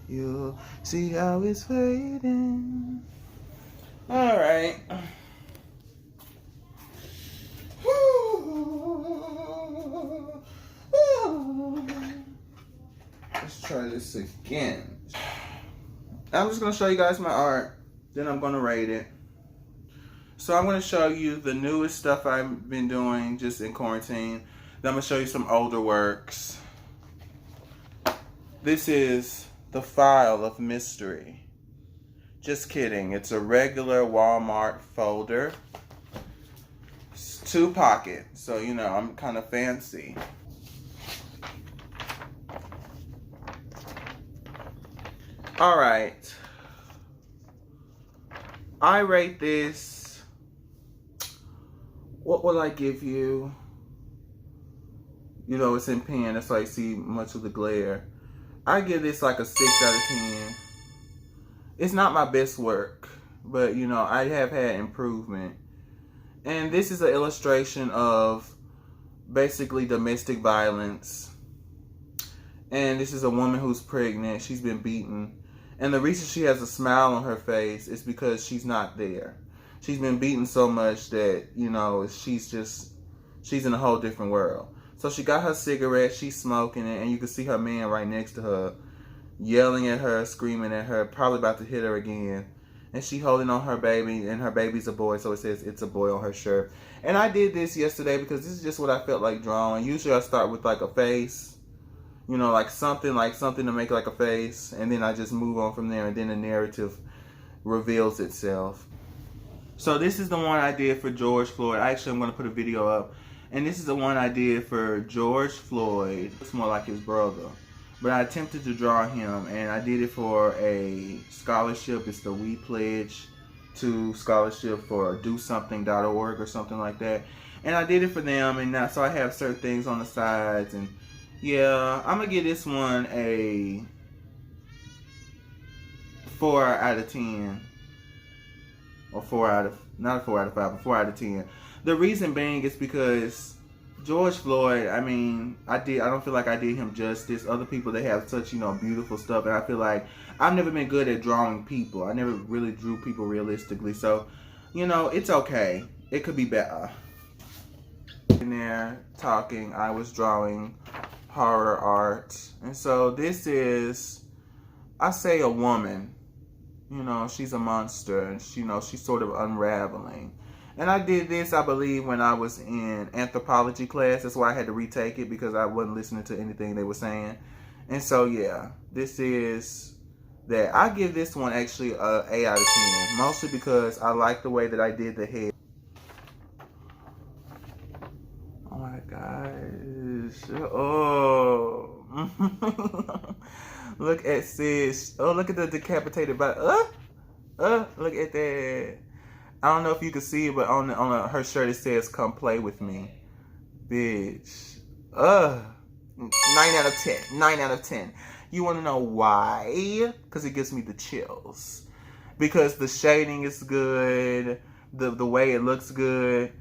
You'll see how it's fading. Alright. Let's try this again. I'm just going to show you guys my art. Then I'm going to rate it. So I'm going to show you the newest stuff I've been doing just in quarantine. Then I'm going to show you some older works. This is the File of Mystery. Just kidding. It's a regular Walmart folder. It's 2 pocket. So, you know, I'm kind of fancy. Alright. I rate this. What will I give you? You know, it's in pen. That's why you see much of the glare. I give this like a 6 out of 10. It's not my best work, but you know, I have had improvement. And this is an illustration of basically domestic violence. And this is a woman who's pregnant. She's been beaten. And the reason she has a smile on her face is because she's not there. She's been beaten so much that, you know, she's in a whole different world. So she got her cigarette, she's smoking it, and you can see her man right next to her, yelling at her, screaming at her, probably about to hit her again. And she holding on her baby, and her baby's a boy, so it says it's a boy on her shirt. And I did this yesterday because this is just what I felt like drawing. Usually I start with like a face, you know, like something to make like a face, and then I just move on from there, and then the narrative reveals itself. So this is the one I did for George Floyd. Actually, I'm going to put a video up. And this is the one I did for George Floyd. It's more like his brother. But I attempted to draw him, and I did it for a scholarship. It's the We Pledge to Scholarship for DoSomething.org or something like that. And I did it for them, and now, so I have certain things on the sides. And yeah, I'm going to give this one a 4 out of 10. Or 4 out of, not a 4 out of 5, but 4 out of 10. The reason being is because George Floyd, I mean, I don't feel like I did him justice. Other people, they have such, you know, beautiful stuff. And I feel like I've never been good at drawing people. I never really drew people realistically. So, you know, it's okay. It could be better. In there talking, I was drawing horror art. And so this is, I say a woman. You know, she's a monster. And, you know, she's sort of unraveling. And I did this, I believe, when I was in anthropology class. That's why I had to retake it, because I wasn't listening to anything they were saying. And so, yeah, this is that. I give this one actually a 8 out of 10. Mostly because I like the way that I did the head. Oh my gosh. Oh. Look at sis. Oh, look at the decapitated body. Look at that. I don't know if you can see it, but on her shirt it says, "Come play with me." Bitch. 9 out of 10. 9 out of 10. You want to know why? Because it gives me the chills. Because the shading is good. The way it looks good.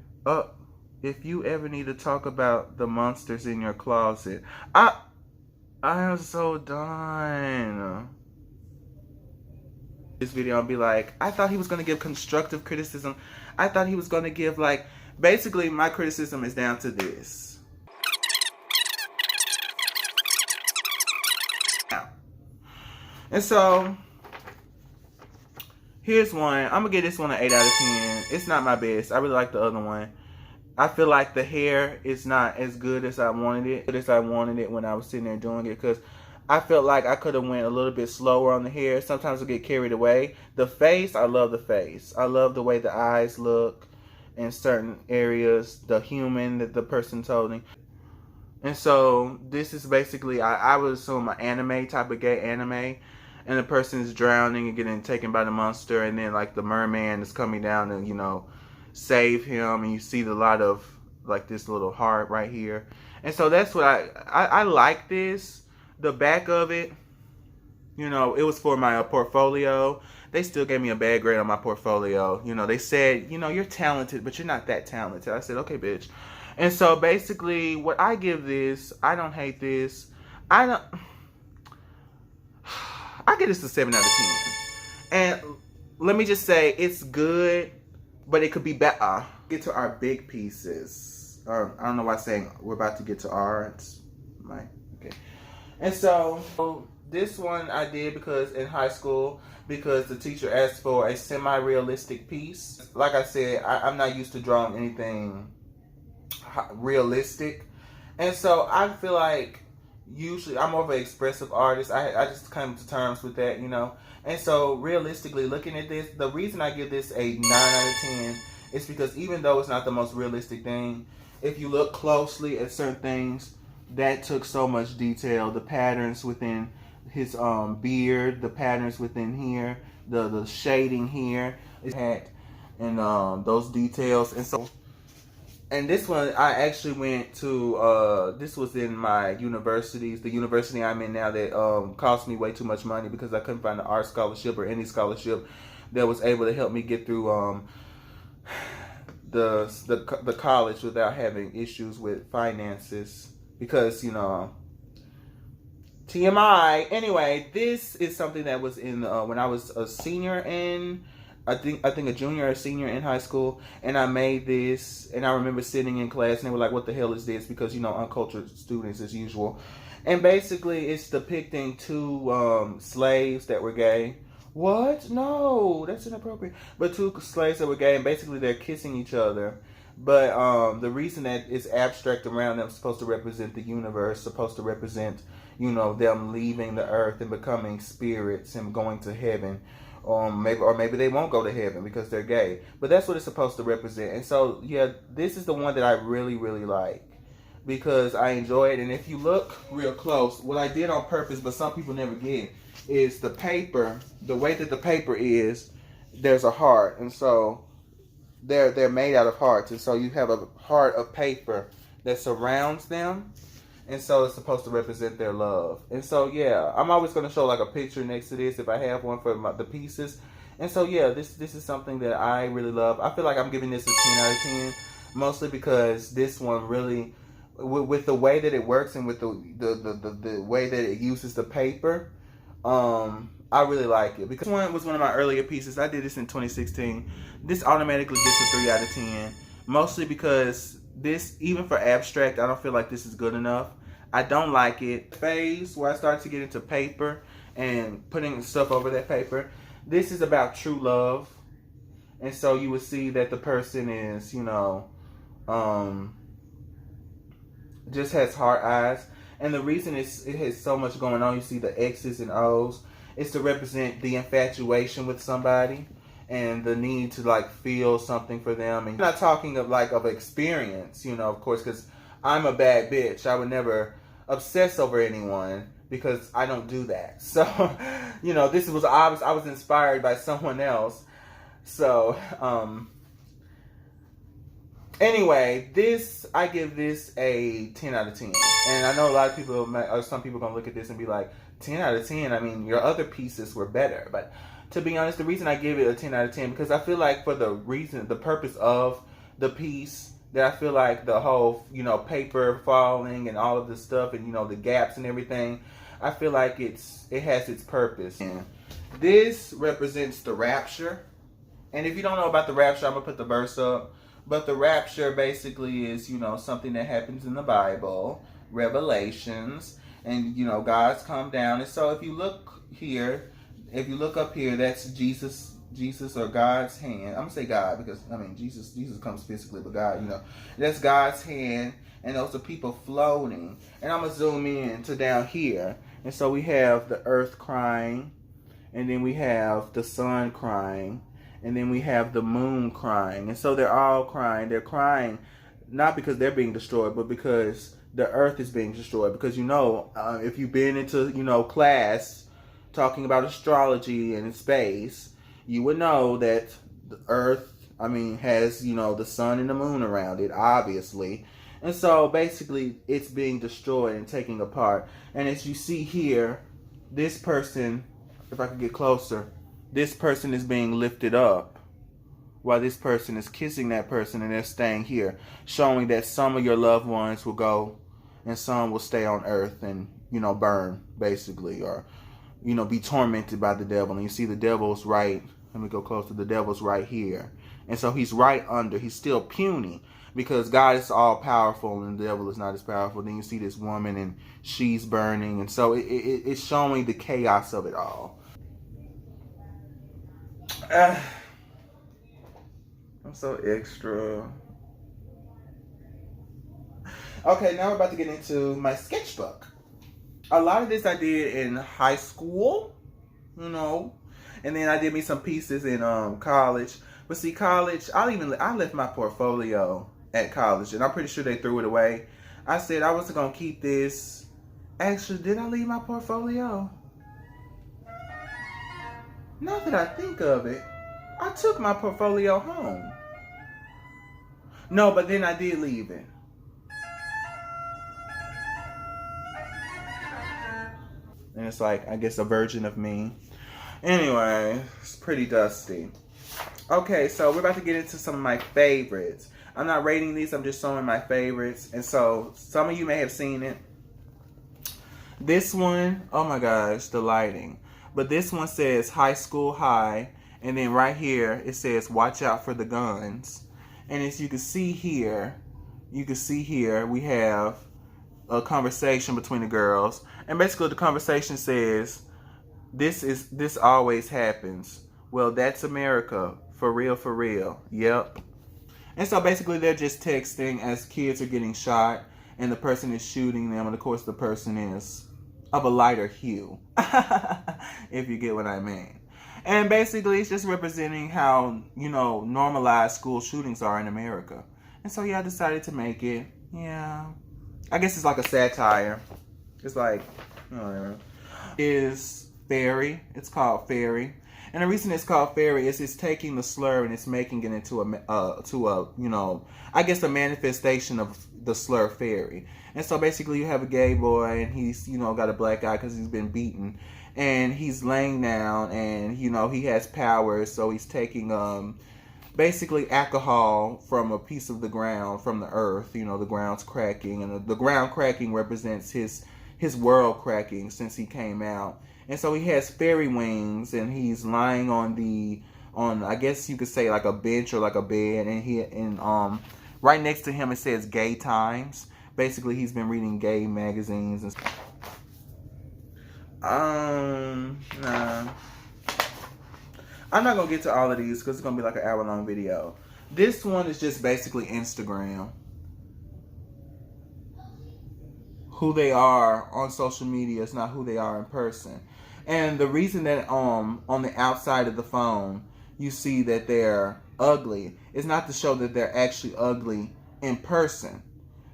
If you ever need to talk about the monsters in your closet. I am so done. This video, I'll be like, I thought he was going to give constructive criticism. I thought he was going to give, like, basically my criticism is down to this. And so, here's one. I'm going to give this one an 8 out of 10. It's not my best. I really like the other one. I feel like the hair is not as good as I wanted it. When I was sitting there doing it, because I felt like I could have went a little bit slower on the hair. Sometimes I get carried away. The face, I love the face. I love the way the eyes look in certain areas. The human that the person's holding. And so this is basically, I would assume an anime, type of gay anime. And the person is drowning and getting taken by the monster. And then like the merman is coming down and, you know, save him. And you see a lot of like this little heart right here. And so that's what I like this. The back of it, you know, it was for my portfolio. They still gave me a bad grade on my portfolio. You know, they said, you know, you're talented, but you're not that talented. I said, okay, bitch. And so basically what I give this, I don't hate this. I give this a 7 out of 10. And let me just say, it's good, but it could be better. Get to our big pieces. I don't know why I'm saying we're about to get to art. Okay. And so this one I did because in high school, because the teacher asked for a semi-realistic piece. Like I said, I'm not used to drawing anything realistic. And so I feel like usually I'm more of an expressive artist. I just come to terms with that, you know. And so realistically looking at this, the reason I give this a 9 out of 10 is because even though it's not the most realistic thing, if you look closely at certain things, that took so much detail. The patterns within his beard, the patterns within here, the shading here, and those details. And so, and this one I actually went to. This was in my universities. The university I'm in now that cost me way too much money because I couldn't find an art scholarship or any scholarship that was able to help me get through the college without having issues with finances. Because, you know, TMI. Anyway, this is something that was in when I was a senior in, I think a junior or senior in high school, and I made this, and I remember sitting in class, and they were like, "What the hell is this?" Because, you know, uncultured students as usual, and basically it's depicting two slaves that were gay. What? No, that's inappropriate. But two slaves that were gay, and basically they're kissing each other. But the reason that it's abstract around them is supposed to represent the universe, supposed to represent, you know, them leaving the earth and becoming spirits and going to heaven. Maybe they won't go to heaven because they're gay. But that's what it's supposed to represent. And so, yeah, this is the one that I really, really like because I enjoy it. And if you look real close, what I did on purpose, but some people never get, is the paper, the way that the paper is, there's a heart. And so they're made out of hearts, and so you have a heart of paper that surrounds them, and so it's supposed to represent their love. And so yeah, I'm always going to show like a picture next to this if I have one for the pieces. And so yeah, this is something that I really love. I feel like I'm giving this a 10 out of 10, mostly because this one really, with the way that it works and with the way that it uses the paper, I really like it because this one was one of my earlier pieces. I did this in 2016. This automatically gets a 3 out of 10, mostly because this, even for abstract, I don't feel like this is good enough. I don't like it. Phase where I start to get into paper and putting stuff over that paper. This is about true love, and so you would see that the person is, you know, just has heart eyes. And the reason it has so much going on, you see the X's and O's, is to represent the infatuation with somebody and the need to like feel something for them. And I'm not talking of experience, you know, of course, because I'm a bad bitch. I would never obsess over anyone because I don't do that. So, you know, this was obvious. I was inspired by someone else. So, anyway, I give this a 10 out of 10. And I know a lot of people, or some people are going to look at this and be like, 10 out of 10? I mean, your other pieces were better. But to be honest, the reason I give it a 10 out of 10, because I feel like for the purpose of the piece, that I feel like the whole, you know, paper falling and all of this stuff and, you know, the gaps and everything, I feel like it has its purpose. And this represents the rapture. And if you don't know about the rapture, I'm going to put the verse up. But the rapture basically is, you know, something that happens in the Bible, Revelations, and, you know, God's come down. And so if you look here, if you look up here, that's Jesus or God's hand. I'm going to say God because, I mean, Jesus comes physically, but God, you know, that's God's hand. And those are people floating. And I'm going to zoom in to down here. And so we have the earth crying, and then we have the sun crying, and then we have the moon crying. And so they're all crying. They're crying not because they're being destroyed, but because the earth is being destroyed. Because, you know, if you've been into, you know, class talking about astrology and space, you would know that the earth, I mean, has, you know, the sun and the moon around it, obviously. And so basically it's being destroyed and taken apart. And as you see here, this person, if I could get closer, this person is being lifted up while this person is kissing that person, and they're staying here, showing that some of your loved ones will go and some will stay on earth and, you know, burn, basically, or you know, be tormented by the devil. And you see the devil's right, let me go closer, the devil's right here. And so he's right under, he's still puny because God is all powerful and the devil is not as powerful. Then you see this woman and she's burning. And so it's showing the chaos of it all. I'm so extra. Okay, now we're about to get into my sketchbook. A lot of this I did in high school, you know, and then I did me some pieces in college. But see, college, I left my portfolio at college, and I'm pretty sure they threw it away. I said I was gonna keep this. Actually, did I leave my portfolio? Now that I think of it, I took my portfolio home. No, but then I did leave it. And it's like, I guess, a version of me. Anyway, it's pretty dusty. Okay, so we're about to get into some of my favorites. I'm not rating these, I'm just showing my favorites. And so, some of you may have seen it. This one, oh my gosh, the lighting. But this one says high school high. And then right here, it says watch out for the guns. And as you can see here, we have a conversation between the girls. And basically the conversation says, this always happens. Well, that's America. For real, for real. Yep. And so basically they're just texting as kids are getting shot and the person is shooting them. And of course the person is of a lighter hue. If you get what I mean. And basically it's just representing how, you know, normalized school shootings are in America. And so yeah, I decided to make it. Yeah. I guess it's like a satire. It's like, whatever. Is fairy. It's called fairy. And the reason it's called fairy is it's taking the slur and it's making it into a you know, I guess a manifestation of the slur fairy. And so basically you have a gay boy and he's, you know, got a black eye because he's been beaten. And he's laying down and, you know, he has powers. So he's taking basically alcohol from a piece of the ground, from the earth. You know, the ground's cracking. And the ground cracking represents his world cracking since he came out. And so he has fairy wings and he's lying on I guess you could say like a bench or like a bed. And right next to him it says Gay Times. Basically he's been reading gay magazines and stuff. Nah. I'm not gonna get to all of these because it's gonna be like an hour-long video. This one is just basically Instagram. Who they are on social media is not who they are in person. And the reason that on the outside of the phone you see that they're ugly is not to show that they're actually ugly in person.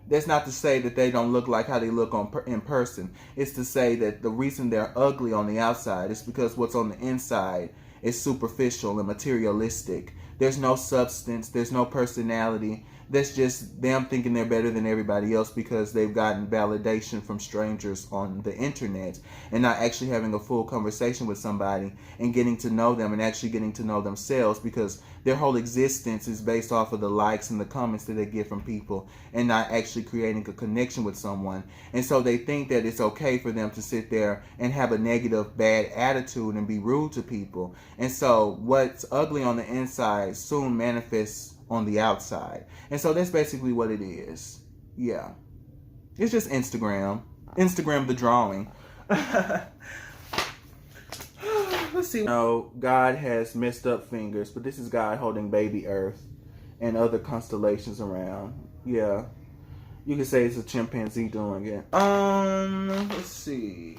That's not to say that they don't look like how they look in person. It's to say that the reason they're ugly on the outside is because what's on the inside is superficial and materialistic. There's no substance. There's no personality. That's just them thinking they're better than everybody else because they've gotten validation from strangers on the internet and not actually having a full conversation with somebody and getting to know them and actually getting to know themselves, because their whole existence is based off of the likes and the comments that they get from people and not actually creating a connection with someone. And so they think that it's okay for them to sit there and have a negative, bad attitude and be rude to people. And so what's ugly on the inside soon manifests on the outside. And so that's basically what it is. Yeah. It's just Instagram. Instagram the drawing. Let's see. No, God has messed up fingers, but this is God holding baby Earth and other constellations around. Yeah. You could say it's a chimpanzee doing it. Let's see.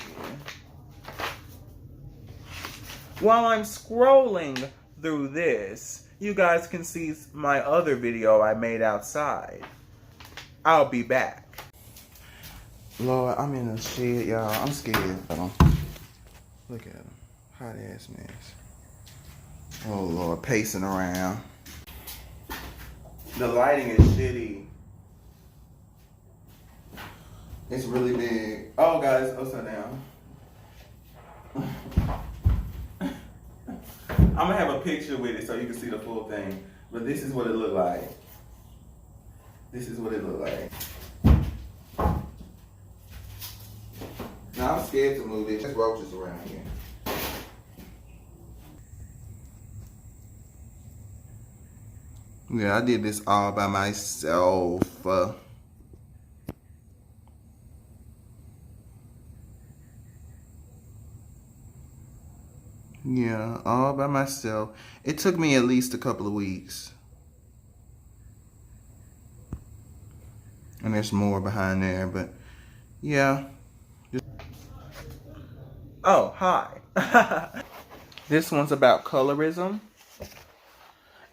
While I'm scrolling through this, you guys can see my other video I made outside. I'll be back. Lord, I'm in a shed, y'all. I'm scared. Look at him. Hot ass mess. Oh, Lord. Pacing around. The lighting is shitty. It's really big. Oh, guys. Upside down. I'm going to have a picture with it so you can see the full thing. But this is what it looked like. This is what it looked like. Now, I'm scared. scared to move it. There's roaches around here. Yeah, I did this all by myself. Yeah, all by myself. It took me at least a couple of weeks. And there's more behind there, but yeah. Oh, hi. This one's about colorism.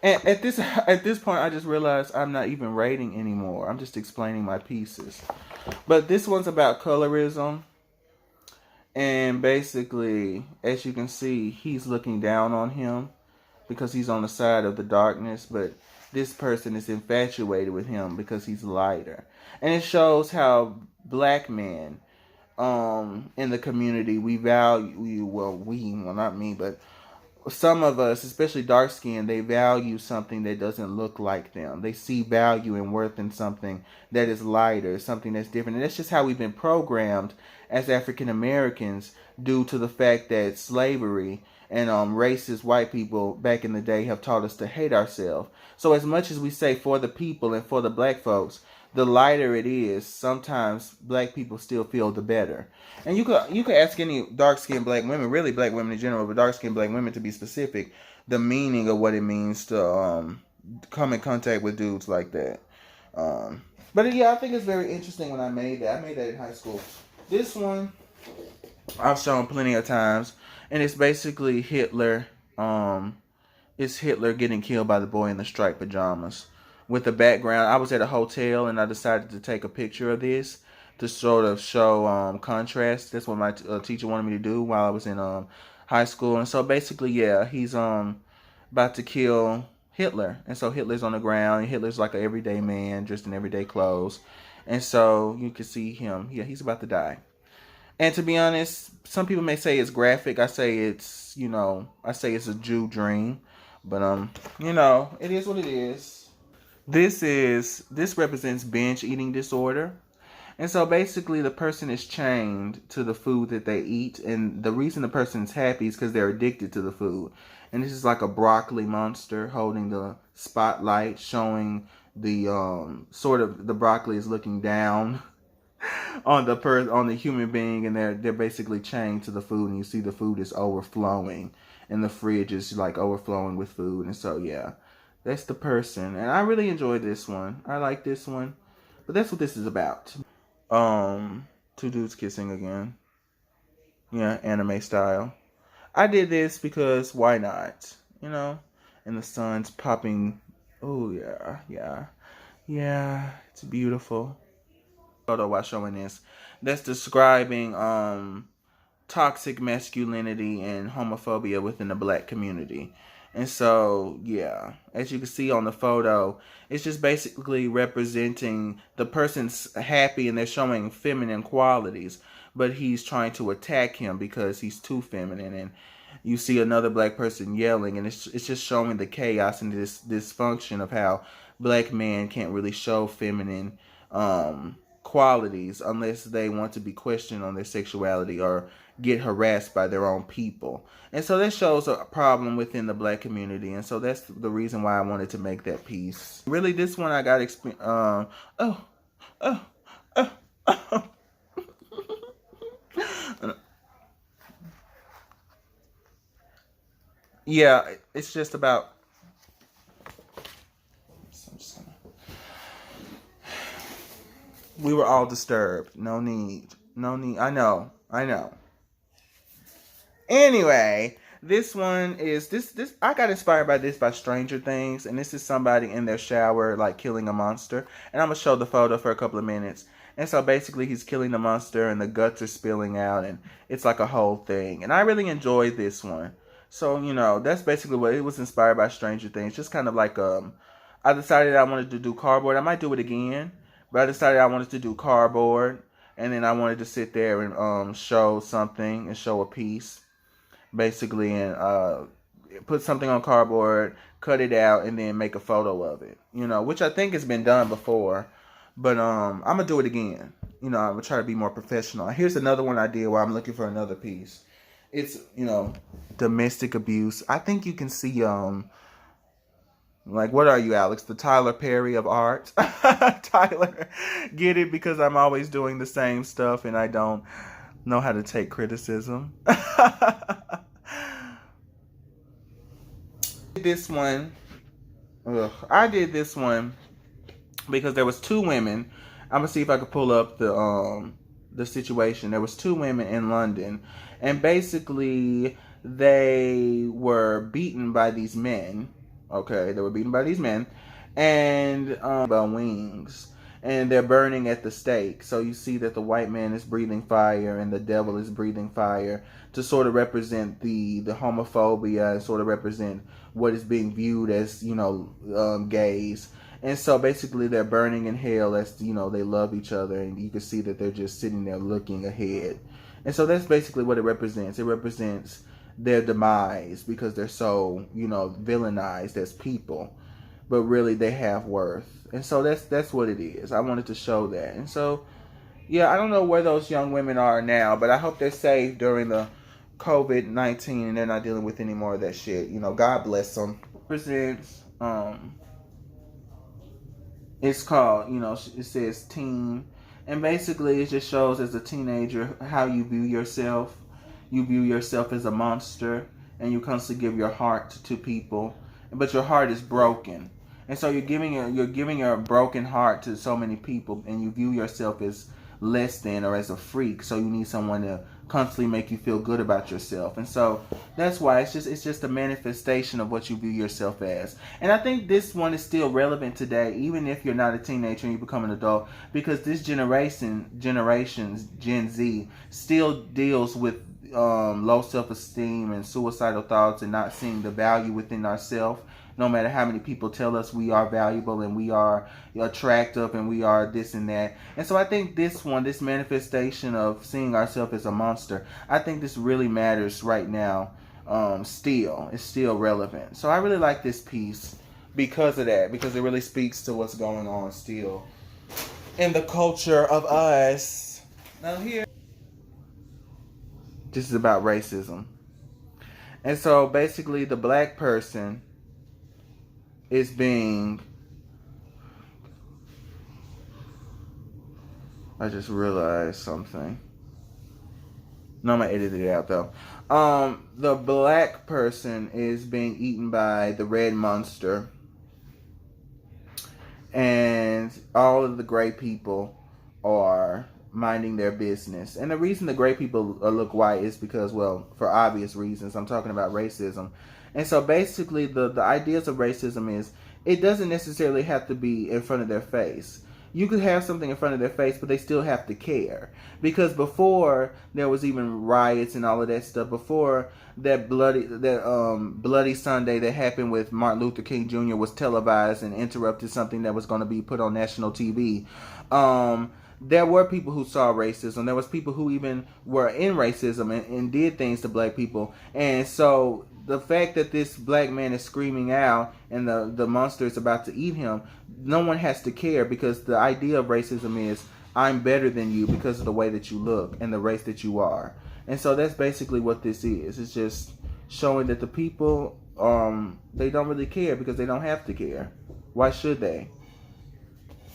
And at this point, I just realized I'm not even rating anymore. I'm just explaining my pieces. But this one's about colorism. And basically, as you can see, he's looking down on him because he's on the side of the darkness. But this person is infatuated with him because he's lighter. And it shows how black men in the community, we value, well, not me, but some of us, especially dark skinned, they value something that doesn't look like them. They see value and worth in something that is lighter, something that's different. And that's just how we've been programmed as African Americans due to the fact that slavery and racist white people back in the day have taught us to hate ourselves. So as much as we say for the people and for the black folks, the lighter it is, sometimes black people still feel the better. And you could ask any dark-skinned black women, really black women in general, but dark-skinned black women to be specific, the meaning of what it means to come in contact with dudes like that. But yeah, I think it's very interesting when I made that. I made that in high school. This one I've shown plenty of times, and it's basically Hitler. It's Hitler getting killed by the boy in the striped pajamas. With the background, I was at a hotel and I decided to take a picture of this to sort of show contrast. That's what my teacher wanted me to do while I was in high school. And so basically, yeah, he's about to kill Hitler. And so Hitler's on the ground, and Hitler's like an everyday man dressed in everyday clothes. And so you can see him. Yeah, he's about to die. And to be honest, some people may say it's graphic. I say it's, I say it's a Jew dream. But it is what it is. This represents binge eating disorder. And so basically the person is chained to the food that they eat, and the reason the person's happy is because they're addicted to the food. And this is like a broccoli monster holding the spotlight, showing the sort of the broccoli is looking down on the human being, and they're basically chained to the food, and you see the food is overflowing, and the fridge is like overflowing with food. And so yeah, that's the person. And I really enjoyed this one. I like this one. But that's what this is about. Two dudes kissing again. Yeah, anime style. I did this because why not? And the sun's popping. Oh yeah, it's beautiful. Photo while showing this. That's describing toxic masculinity and homophobia within the black community. And so, yeah, as you can see on the photo, it's just basically representing the person's happy and they're showing feminine qualities, but he's trying to attack him because he's too feminine. And you see another black person yelling, and it's just showing the chaos and this dysfunction of how black men can't really show feminine qualities unless they want to be questioned on their sexuality or get harassed by their own people. And so that shows a problem within the black community. And so that's the reason why I wanted to make that piece. Really, this one I got yeah, it's just about we were all disturbed. No need. I know. Anyway, this one is this I got inspired by this by Stranger Things, and this is somebody in their shower like killing a monster. And I'm gonna show the photo for a couple of minutes. And so basically he's killing the monster and the guts are spilling out, and it's like a whole thing. And I really enjoyed this one. So, that's basically what it was inspired by Stranger Things. Just kind of like I decided I wanted to do cardboard. I might do it again, but I decided I wanted to do cardboard, and then I wanted to sit there and show something and show a piece. Basically, and put something on cardboard, cut it out, and then make a photo of it. Which I think has been done before, but I'm gonna do it again. you know, I would try to be more professional. Here's another one I did while I'm looking for another piece. It's, you know, domestic abuse. I think you can see, like, what are you, Alex? The Tyler Perry of art? Tyler, get it? Because I'm always doing the same stuff and I don't know how to take criticism. This one, I did this one because there was two women. I'm gonna see if I could pull up the situation. There was two women in London, and basically they were beaten by these men. Okay, they were beaten by these men, and by wings, and they're burning at the stake. So you see that the white man is breathing fire, and the devil is breathing fire to sort of represent the homophobia and sort of represent what is being viewed as, you know, gays. And so basically they're burning in hell as, you know, they love each other, and you can see that they're just sitting there looking ahead. And so that's basically what it represents. It represents their demise because they're so, you know, villainized as people, but really they have worth. And so that's what it is. I wanted to show that. And so, yeah, I don't know where those young women are now, but I hope they're safe during the COVID-19 and they're not dealing with any more of that shit. You know, God bless them. Presents, it's called, you know, it says teen. And basically it just shows as a teenager how you view yourself. You view yourself as a monster, and you constantly give your heart to people, but your heart is broken. And so you're giving your broken heart to so many people, and you view yourself as less than or as a freak. So you need someone to constantly make you feel good about yourself. And so that's why it's just a manifestation of what you view yourself as. And I think this one is still relevant today, even if you're not a teenager and you become an adult, because this generations Gen Z still deals with low self-esteem and suicidal thoughts and not seeing the value within ourselves. No matter how many people tell us we are valuable and we are attractive and we are this and that. And so I think this manifestation of seeing ourselves as a monster, I think this really matters right now. Still, it's still relevant. So I really like this piece because of that, because it really speaks to what's going on still in the culture of us. Now here, this is about racism. And so basically the black person is being, I just realized something. No, I'm gonna edit it out though. The black person is being eaten by the red monster, and all of the gray people are minding their business. And the reason the gray people look white is because, well, for obvious reasons. I'm talking about racism. And so basically the ideas of racism is it doesn't necessarily have to be in front of their face. You could have something in front of their face, but they still have to care. Because before there was even riots and all of that stuff, before that bloody Sunday that happened with Martin Luther King Jr. was televised and interrupted something that was going to be put on national TV, there were people who saw racism. There was people who even were in racism and did things to black people. And so the fact that this black man is screaming out and the monster is about to eat him, no one has to care, because the idea of racism is I'm better than you because of the way that you look and the race that you are. And so that's basically what this is. It's just showing that the people, they don't really care because they don't have to care. Why should they?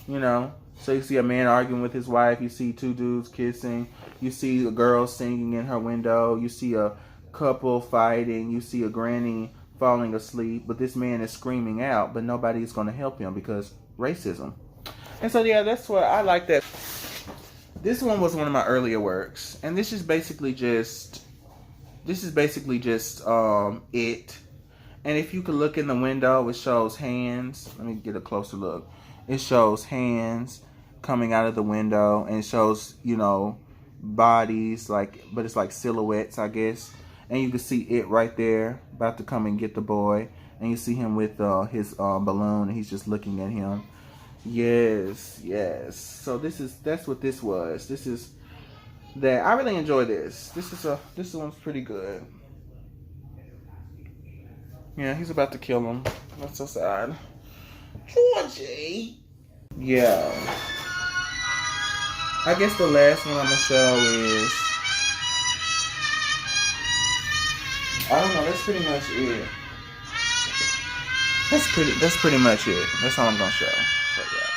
You know? So you see a man arguing with his wife. You see two dudes kissing. You see a girl singing in her window. You see a couple fighting. You see a granny falling asleep. But this man is screaming out, but nobody's going to help him because racism. And so, yeah, that's what I like that. This one was one of my earlier works. And this is basically just it. And if you could look in the window, it shows hands. Let me get a closer look. It shows hands coming out of the window, and it shows, you know, bodies, like, but it's like silhouettes, I guess. And you can see it right there, about to come and get the boy. And you see him with his balloon, and he's just looking at him. Yes. So that's what this was. This is that. I really enjoy this. This one's pretty good. Yeah, he's about to kill him. That's so sad. Georgie. Yeah. I guess the last one I'm gonna show is, I don't know, that's pretty much it. That's pretty much it. That's all I'm gonna show. So yeah.